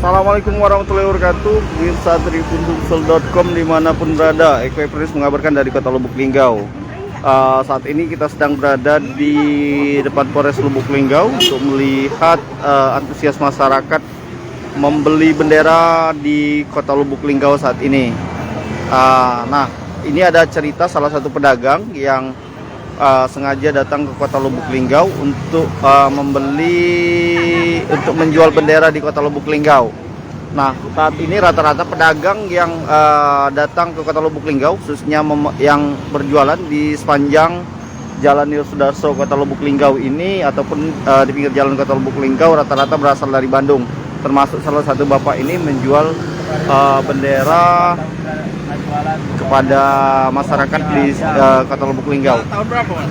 Assalamualaikum warahmatullahi wabarakatuh. Pemirsa tribunsulsel.com dimanapun berada, Eko Prince mengabarkan dari Kota Lubuk Linggau. Saat ini kita sedang berada di depan Polres Lubuk Linggau untuk melihat antusias masyarakat membeli bendera di Kota Lubuk Linggau saat ini. Nah, ini ada cerita salah satu pedagang yang sengaja datang ke Kota Lubuk Linggau untuk menjual bendera di Kota Lubuk Linggau. Nah, saat ini rata-rata pedagang yang datang ke Kota Lubuk Linggau, khususnya yang berjualan di sepanjang Jalan Nil Sudarso Kota Lubuk Linggau ini ataupun di pinggir jalan Kota Lubuk Linggau, rata-rata berasal dari Bandung. Termasuk salah satu bapak ini menjual bendera kepada masyarakat di Kota Lubuk Linggau. Tahun berapa, Mas?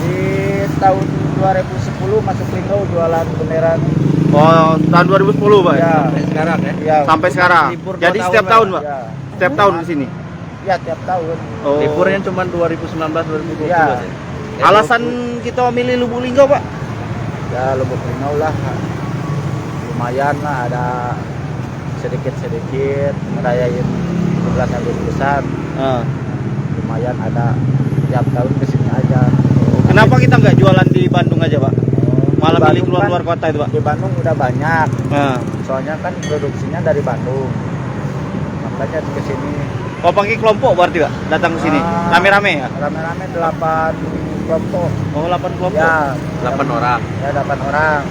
Di tahun 2010 masuk Linggau jualan bendera. Oh, tahun 2010, Pak. Ya. Sampai sekarang ya? Ya, Sampai sekarang. libur 2 Jadi tahun, setiap Pak. tahun, Pak. ya, Setiap tahun di sini. ya tiap tahun. Oh. Liburnya cuma 2019-2020 Ya. ya? Alasan kita memilih Lubuk Linggau, Pak? Ya Lubuk Linggau lah, lumayan lah, ada sedikit-sedikit ngerayain 17 Agustusan. Lumayan ada tiap tahun kesini aja. Kenapa kita nggak jualan di Bandung aja, Pak? Malah Di pilih Bandung keluar kota itu, Pak? Di Bandung udah banyak, Nah. soalnya kan produksinya dari Bandung, makanya kesini. Oh, pakai kelompok berarti, Pak? Datang ke sini. Rame-rame ya? Rame-rame 8 kelompok. Oh, 8 kelompok. Ya, 8 orang. ya 8 orang.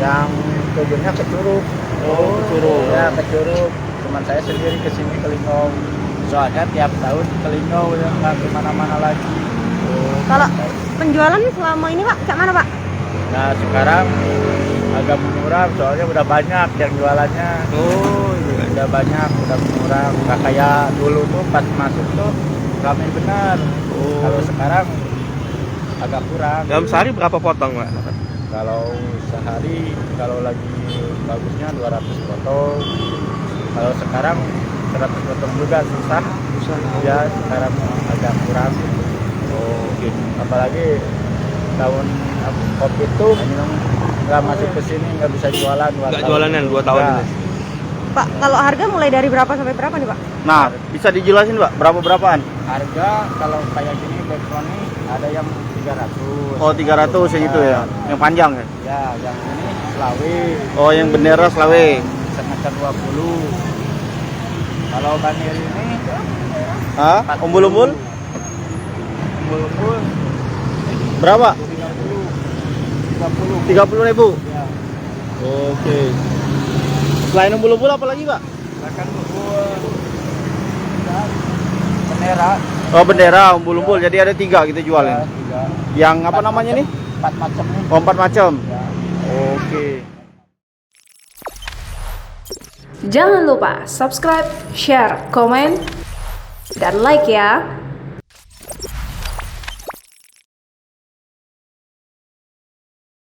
Yang tujuannya ke Curug. Oh, ke Curug. Ya, ke Curug. Cuman saya sendiri ke sini ke Linggau. Soalnya tiap tahun ke Linggau ya, nggak kemana-mana lagi. Kalau penjualan selama ini Pak, kayak mana Pak? Nah sekarang agak murah, soalnya udah banyak yang jualannya. Oh, iya. Udah banyak, udah murah. Nggak kayak dulu tuh pas masuk tuh ramai benar. Kalau sekarang agak kurang. Dalam sehari berapa potong, Pak? Kalau sehari, kalau lagi bagusnya 200 potong. Kalau sekarang 100 potong juga susah. Ya sekarang agak kurang. Oh, gitu. Apalagi tahun COVID itu nggak masuk ke sini, nggak bisa jualan. Nggak jualanan 2 tahun Nggak. ini. Pak, kalau harga mulai dari berapa sampai berapa nih Pak? Nah, bisa dijelasin, Pak? Berapa-berapaan? Harga kalau kayak gini background ini ada yang 300. Oh, 300 yang itu ya. Yang panjang ya? Ya, yang ini Selawe. Oh, yang bendera Selawe. Semester 20. Kalau banner ini Hah? 40. Umbul-umbul? Umbul-umbul Berapa? 30. 30.000. Ya. Oke. Selain umbul-umbul apa lagi, Pak? Akan umbul bendera. Oh, bendera, umbul-umbul. Jadi ada 3 kita jualin. Ya, 3. Yang apa namanya nih? 4 macam nih. Oh, 4 macam. Ya. Oke. Jangan lupa subscribe, share, komen, dan like ya.